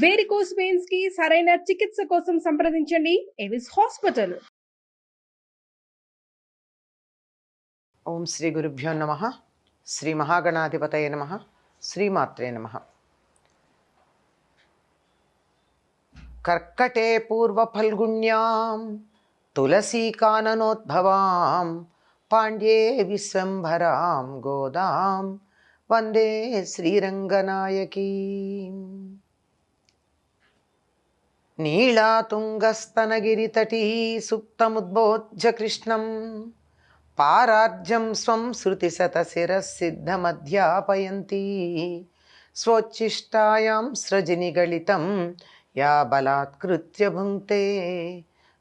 Varicose veins కి సరైన చికిత్స కోసం సంప్రదించండి ఎవిస్ హాస్పిటల్. ఓం శ్రీ గురుభ్యో నమః. శ్రీ మహాగణాధిపతయ నమః. శ్రీమాత్రే నమః. కర్కటే పూర్వఫల్గుణ్యాం తులసీకాననోద్భవాం పాండ్యే విశ్వంభరాం గోదాం వందే శ్రీరంగనాయకీం. నీళాతుంగస్తనగిరితటీ సుప్తముద్బోధ్య కృష్ణం పారార్జం స్వం శృతిశతశిరసిద్ధమధ్యాపయంతి స్వోచ్ఛిష్టాయాం స్రజినిగళితం యా బలాత్కృత్య భుంక్తే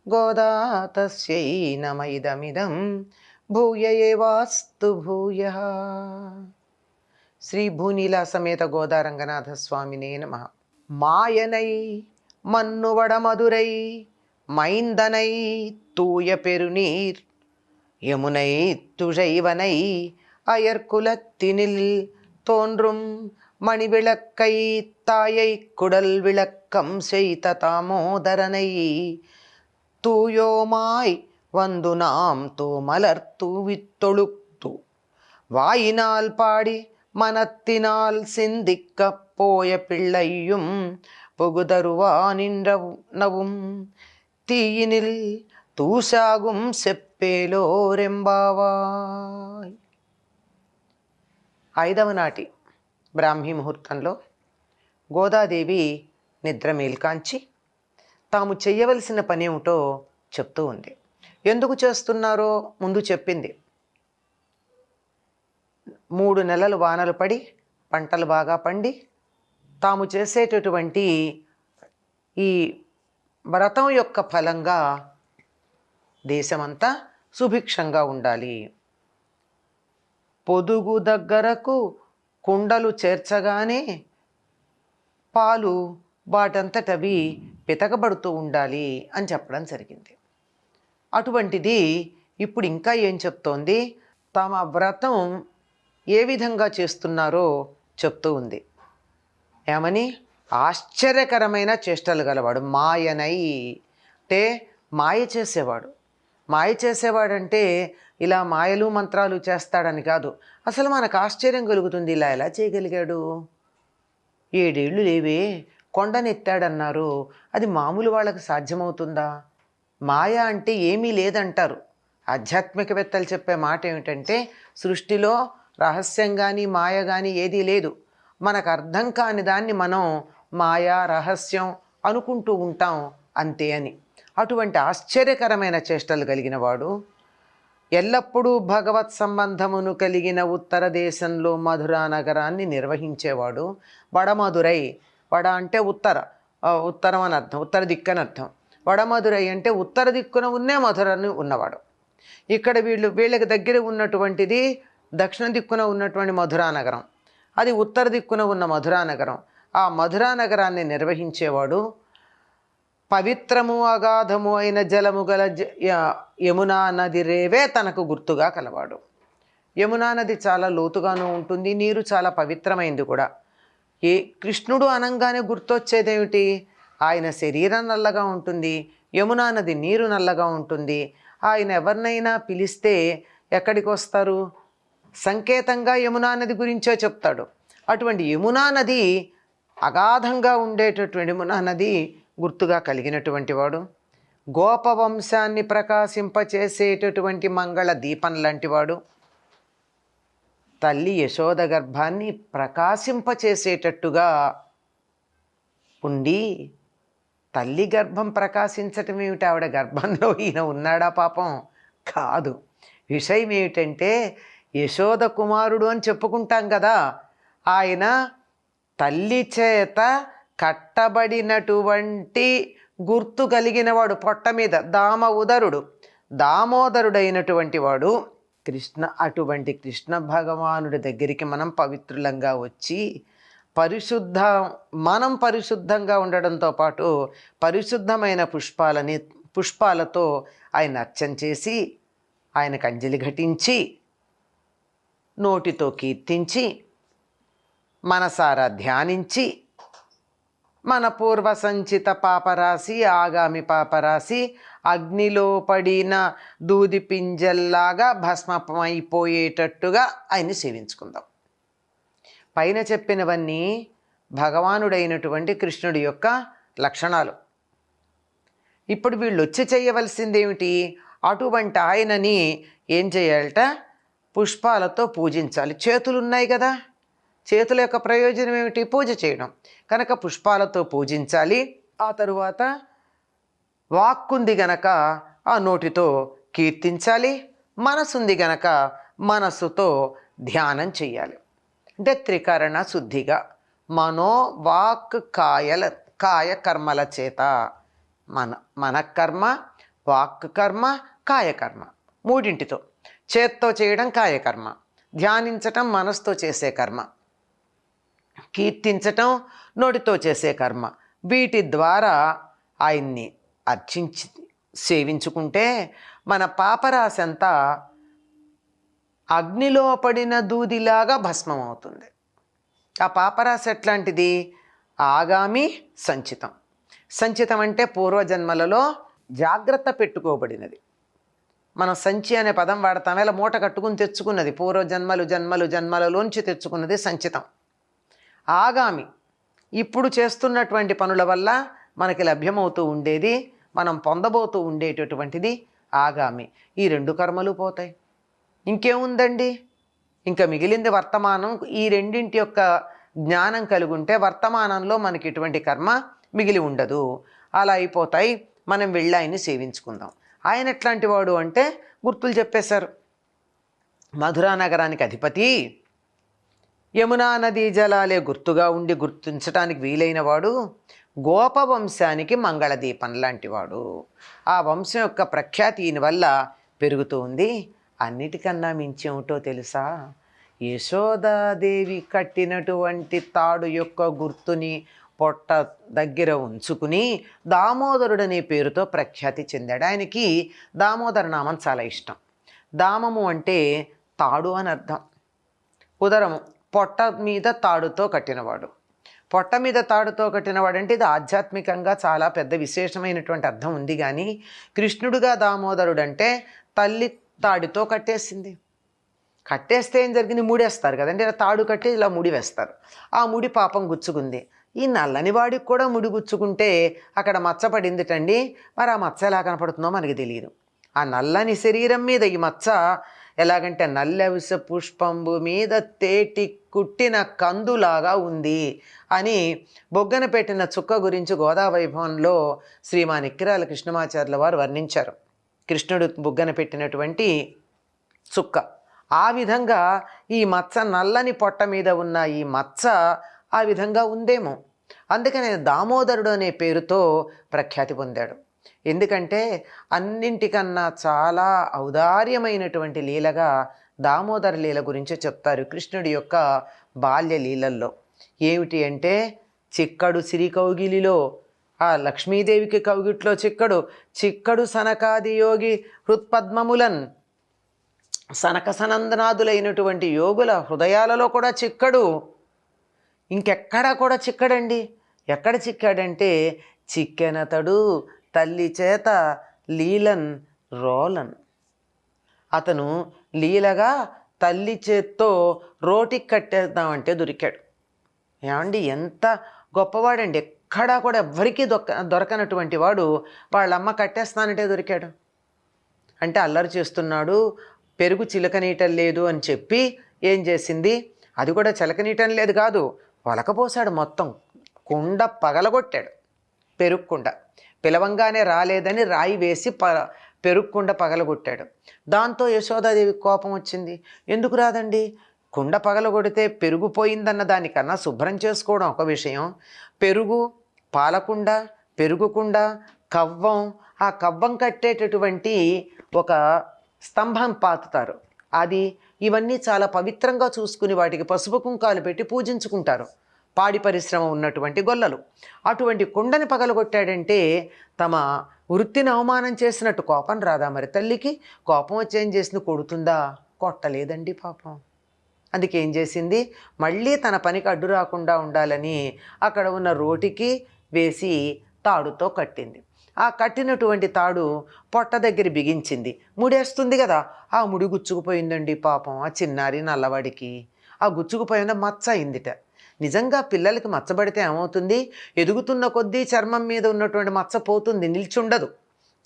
గోదా తస్యై నమ ఇదమిదం భూయ ఏవాస్తు భూయః. శ్రీ భూనీలా సమేత గోదా రంగనాథ స్వామినే నమః. మాయనై మన్నువడ మధురై మైందనై తూయ పెరునీర్ யமுனை துழைவனை அயர்குலத்தினில் தோன்றும் மணிவிளக்கை தாயை குடல் விளக்கம் செய்த தாமோதரனை தூயோமாய் வந்து நாம் தூமலர் தூவித் தொழுத்து வாயினால் பாடி மனத்தினால் சிந்திக்கப் போய பிள்ளையும் புகுதருவா நின்றவும் தீயினில் తూసాగుం సెప్పేలోరెంబావాయ్. 5వ నాటి బ్రాహ్మీ ముహూర్తంలో గోదాదేవి నిద్ర మేల్కాంచి తాము చెయ్యవలసిన పనేమిటో చెప్తూ ఉంది. ఎందుకు చేస్తున్నారో ముందు చెప్పింది. 3 నెలలు వానలు పడి పంటలు బాగా పండి తాము చేసేటటువంటి ఈ వ్రతం యొక్క ఫలంగా దేశమంతా సుభిక్షంగా ఉండాలి. పొదుగు దగ్గరకు కుండలు చేర్చగానే పాలు వాటంతటవి పితకబడుతూ ఉండాలి అని చెప్పడం జరిగింది. అటువంటిది ఇప్పుడు ఇంకా ఏం చెప్తోంది? తమ వ్రతం ఏ విధంగా చేస్తున్నారో చెప్తూ ఉంది. ఏమని? ఆశ్చర్యకరమైన చేష్టలు గలవాడు. మాయనై అంటే మాయ చేసేవాడు. మాయ చేసేవాడంటే ఇలా మాయలు మంత్రాలు చేస్తాడని కాదు. అసలు మనకు ఆశ్చర్యం కలుగుతుంది. ఇలా ఎలా చేయగలిగాడు? 7 ఏళ్ళు లేవే కొండనెత్తాడన్నారు. అది మామూలు వాళ్ళకి సాధ్యమవుతుందా? మాయ అంటే ఏమీ లేదంటారు. ఆధ్యాత్మికవేత్తలు చెప్పే మాట ఏమిటంటే సృష్టిలో రహస్యం కానీ మాయ కానీ ఏదీ లేదు. మనకు అర్థం కాని దాన్ని మనం మాయా రహస్యం అనుకుంటూ ఉంటాం అంతే అని. అటువంటి ఆశ్చర్యకరమైన చేష్టలు కలిగిన వాడు, ఎల్లప్పుడూ భగవత్ సంబంధమును కలిగిన ఉత్తర దేశంలో మధురా నగరాన్ని నిర్వహించేవాడు. వడమధురై, వడ అంటే ఉత్తరం అని అర్థం, ఉత్తర దిక్కు అని అర్థం. వడమధురై అంటే ఉత్తర దిక్కున ఉన్నే మధురని ఉన్నవాడు. ఇక్కడ వీళ్ళకి దగ్గర ఉన్నటువంటిది దక్షిణ దిక్కున ఉన్నటువంటి మధురా నగరం, అది ఉత్తర దిక్కున ఉన్న మధురా నగరం. ఆ మధురా నగరాన్ని నిర్వహించేవాడు. పవిత్రము అగాధము అయిన జలము గల యమునా నది రేవే తనకు గుర్తుగా కలవాడు. యమునా నది చాలా లోతుగాను ఉంటుంది, నీరు చాలా పవిత్రమైంది కూడా. కృష్ణుడు అనంగానే గుర్తొచ్చేదేమిటి? ఆయన శరీరం నల్లగా ఉంటుంది, యమునా నది నీరు నల్లగా ఉంటుంది. ఆయన ఎవరినైనా పిలిస్తే ఎక్కడికి వస్తారు? సంకేతంగా యమునా నది గురించే చెప్తాడు. అటువంటి యమునా నది, అగాధంగా ఉండేటటువంటి యమునా నది గుర్తుగా కలిగినటువంటి వాడు. గోపవంశాన్ని ప్రకాశింపచేసేటటువంటి మంగళ దీపం లాంటివాడు. తల్లి యశోద గర్భాన్ని ప్రకాశింపచేసేటట్టుగా ఉండి, తల్లి గర్భం ప్రకాశించటం ఏమిటి? ఆవిడ గర్భంలో ఈయన ఉన్నాడా? పాపం కాదు. విషయం ఏమిటంటే యశోద కుమారుడు అని చెప్పుకుంటాం కదా, ఆయన తల్లి చేత కట్టబడినటువంటి గుర్తు కలిగినవాడు. పొట్ట మీద దామోదరుడైనటువంటి వాడు కృష్ణ. అటువంటి కృష్ణ భగవానుడి దగ్గరికి మనం పవిత్రులంగా వచ్చి మనం పరిశుద్ధంగా ఉండడంతో పాటు పరిశుద్ధమైన పుష్పాలతో ఆయన అర్చన చేసి, ఆయనకు అంజలి ఘటించి, నోటితో కీర్తించి, మనసారా ధ్యానించి, మన పూర్వ సంచిత పాపరాశి ఆగామి పాపరాశి అగ్నిలో పడిన దూది పింజల్లాగా భస్మమైపోయేటట్టుగా ఆయన్ని సేవించుకుందాం. పైన చెప్పినవన్నీ భగవానుడైనటువంటి కృష్ణుడి యొక్క లక్షణాలు. ఇప్పుడు వీళ్ళు వచ్చి చేయవలసింది ఏమిటి? అటువంటి ఆయనని ఏం చేయాలట? పుష్పాలతో పూజించాలి. చేతులు ఉన్నాయి కదా, చేతుల యొక్క ప్రయోజనం ఏమిటి? పూజ చేయడం. కనుక పుష్పాలతో పూజించాలి. ఆ తరువాత వాక్కుంది గనక ఆ నోటితో కీర్తించాలి, మనసుంది గనక మనస్సుతో ధ్యానం చెయ్యాలి. అంటే త్రికరణ శుద్ధిగా మనో వాక్ కాయ కర్మల చేత మనకర్మ, వాక్ కర్మ, కాయకర్మ మూడింటితో, చేత్తో చేయడం కాయకర్మ, ధ్యానించటం మనసుతో చేసే కర్మ, కీర్తించటం నోటితో చేసే కర్మ. వీటి ద్వారా ఆయన్ని అర్చించి సేవించుకుంటే మన పాపరాశి అంతా అగ్నిలో పడిన దూదిలాగా భస్మం అవుతుంది. ఆ పాపరాశి ఎట్లాంటిది? ఆగామి సంచితం. సంచితం అంటే పూర్వజన్మలలో జాగ్రత్త పెట్టుకోబడినది. మనం సంచి అనే పదం వాడతాం, ఇలా మూట కట్టుకుని తెచ్చుకున్నది, జన్మలలోంచి తెచ్చుకున్నది సంచితం. ఆగామి ఇప్పుడు చేస్తున్నటువంటి పనుల వల్ల మనకి లభ్యమవుతూ ఉండేది, మనం పొందబోతూ ఉండేటటువంటిది ఆగామి. ఈ రెండు కర్మలు పోతాయి. ఇంకేముందండి? ఇంకా మిగిలింది వర్తమానం. ఈ రెండింటి యొక్క జ్ఞానం కలిగి ఉంటే వర్తమానంలో మనకి ఇటువంటి కర్మ మిగిలి ఉండదు. అలా అయిపోతాయి. మనం వెళ్ళి ఆయన్ని సేవించుకుందాం. ఆయన ఎట్లాంటి వాడు అంటే గుర్తులు చెప్పేశారు. మధురా నగరానికి అధిపతి, యమునా నదీ జలాలే గుర్తుగా ఉండి గుర్తించడానికి వీలైన వాడు, గోపవంశానికి మంగళదీపం లాంటివాడు. ఆ వంశం యొక్క ప్రఖ్యాతి ఈయన వల్ల పెరుగుతూ ఉంది. అన్నిటికన్నా మించేమిటో తెలుసా? యశోదాదేవి కట్టినటువంటి తాడు యొక్క గుర్తుని పొట్ట దగ్గర ఉంచుకుని దామోదరుడనే పేరుతో ప్రఖ్యాతి చెందాడు. ఆయనకి దామోదర నామం చాలా ఇష్టం. దామము అంటే తాడు అని అర్థం. ఉదరము పొట్ట మీద తాడుతో కట్టినవాడు. పొట్ట మీద తాడుతో కట్టినవాడు అంటే ఇది ఆధ్యాత్మికంగా చాలా పెద్ద విశేషమైనటువంటి అర్థం ఉంది. కానీ కృష్ణుడుగా దామోదరుడు అంటే తల్లి తాడితో కట్టేసింది. కట్టేస్తే ఏం జరిగింది? ముడేస్తారు కదండి, ఇలా తాడు కట్టి ఇలా ముడి వేస్తారు. ఆ ముడి పాపం గుచ్చుకుంది. ఈ నల్లని వాడికి కూడా ముడి గుచ్చుకుంటే అక్కడ మచ్చ పడిందిటండి. మరి ఆ మచ్చ ఎలా కనపడుతుందో మనకి తెలియదు. ఆ నల్లని శరీరం మీద ఈ మచ్చ ఎలాగంటే నల్లవిస పుష్పంబు మీద తేటి కుట్టిన కందులాగా ఉంది అని బొగ్గన పెట్టిన చుక్క గురించి గోదావైభవంలో శ్రీమాన్ ఇక్కిరాల కృష్ణమాచార్యుల వారు వర్ణించారు. కృష్ణుడు బొగ్గన పెట్టినటువంటి చుక్క ఆ విధంగా ఈ మచ్చ, నల్లని పొట్ట మీద ఉన్న ఈ మచ్చ ఆ విధంగా ఉందేమో. అందుకనే దామోదరుడు అనే పేరుతో ప్రఖ్యాతి పొందాడు. ఎందుకంటే అన్నింటికన్నా చాలా ఔదార్యమైనటువంటి లీలగా దామోదర లీల గురించి చెప్తారు కృష్ణుడి యొక్క బాల్య లీలల్లో. ఏమిటి అంటే, చిక్కడు సిరి కౌగిలిలో ఆ లక్ష్మీదేవికి కౌగిట్లో చిక్కడు సనకాది యోగి హృత్పద్మములన్, సనక సనందనాదులైనటువంటి యోగుల హృదయాలలో కూడా చిక్కడు. ఇంకెక్కడా కూడా చిక్కడండి. ఎక్కడ చిక్కాడంటే, చిక్కెనతడు తల్లి చేత లీలన్ రోలన్. అతను లీలగా తల్లి చేత్తో రోటికి కట్టేద్దామంటే దొరికాడు. ఏమండి, ఎంత గొప్పవాడండి! ఎక్కడా కూడా ఎవ్వరికీ దొరకనటువంటి వాడు వాళ్ళమ్మ కట్టేస్తానంటే దొరికాడు. అంటే అల్లరి చేస్తున్నాడు, పెరుగు చిలకనీయటం లేదు అని చెప్పి ఏం చేసింది? అది కూడా చిలకనీయటం లేదు కాదు, ఒలకపోసాడు. మొత్తం కుండ పగలగొట్టాడు. పెరుగు కుండ పిలవంగానే రాలేదని రాయి వేసి పెరుగు కుండ పగలగొట్టాడు. దాంతో యశోదాదేవి కోపం వచ్చింది. ఎందుకు రాదండి? కుండ పగలగొడితే పెరుగు పోయిందన్న దానికన్నా శుభ్రం చేసుకోవడం ఒక విషయం. పెరుగు, పాలకుండ, పెరుగుకుండ, కవ్వం, ఆ కవ్వం కట్టేటటువంటి ఒక స్తంభం పాతుతారు. అది ఇవన్నీ చాలా పవిత్రంగా చూసుకుని వాటికి పసుపు కుంకాలు పెట్టి పూజించుకుంటారు పాడి పరిశ్రమ ఉన్నటువంటి గొల్లలు. అటువంటి కుండని పగలగొట్టాడంటే తమ వృత్తిని అవమానం చేసినట్టు. కోపం రాదా మరి తల్లికి? కోపం వచ్చి ఏం చేసింది? కొడుతుందా? కొట్టలేదండి పాపం. అందుకేం చేసింది? మళ్ళీ తన పనికి అడ్డు రాకుండా ఉండాలని అక్కడ ఉన్న రోటికి వేసి తాడుతో కట్టింది. ఆ కట్టినటువంటి తాడు పొట్ట దగ్గర బిగించింది. ముడేస్తుంది కదా, ఆ ముడి గుచ్చుకుపోయిందండి పాపం ఆ చిన్నారి నల్లవాడికి. ఆ గుచ్చుకుపోయిన మచ్చ అయిందిట. నిజంగా పిల్లలకి మచ్చబడితే ఏమవుతుంది? ఎదుగుతున్న కొద్దీ చర్మం మీద ఉన్నటువంటి మచ్చ పోతుంది, నిల్చుండదు.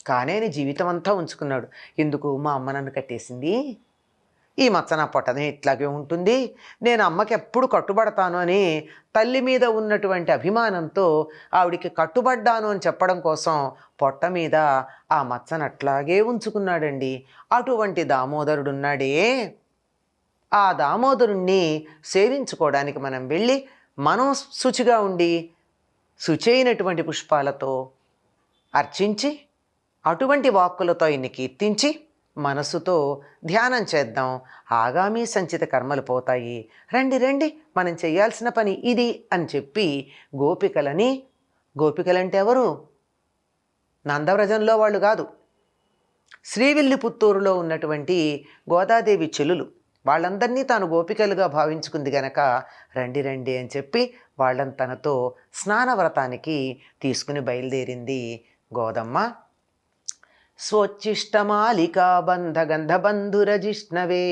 కానీ ఆయన జీవితం అంతా ఉంచుకున్నాడు. ఎందుకు? మా అమ్మ నన్ను కట్టేసింది, ఈ మచ్చ నా పొట్టనే ఇట్లాగే ఉంటుంది, నేను అమ్మకి ఎప్పుడు కట్టుబడతాను అని తల్లి మీద ఉన్నటువంటి అభిమానంతో ఆవిడికి కట్టుబడ్డాను అని చెప్పడం కోసం పొట్ట మీద ఆ మచ్చను అట్లాగే ఉంచుకున్నాడండి. అటువంటి దామోదరుడున్నాడే, ఆ దామోదరుణ్ణి సేవించుకోవడానికి మనం వెళ్ళి మనం శుచిగా ఉండి శుచైనటువంటి పుష్పాలతో అర్చించి అటువంటి వాక్కులతో ఆయన్ని కీర్తించి మనసుతో ధ్యానం చేద్దాం. ఆగామి సంచిత కర్మలు పోతాయి. రండి రండి, మనం చేయాల్సిన పని ఇది అని చెప్పి గోపికలంటే ఎవరు? నందవ్రజంలో వాళ్ళు కాదు, శ్రీవిల్లిపుత్తూరులో ఉన్నటువంటి గోదాదేవి చెల్లులు. వాళ్ళందరినీ తాను గోపికలుగా భావించుకుంది గనక రండి రండి అని చెప్పి వాళ్ళని తనతో స్నానవ్రతానికి తీసుకుని బయలుదేరింది గోదమ్మ. స్వోచ్ఛిష్టమాలికా బంధగంధబంధురజిష్ణవే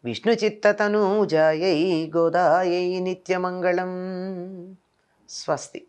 విష్ణుచిత్తతనూజాయై గోదాయై నిత్యమంగళం. స్వస్తి.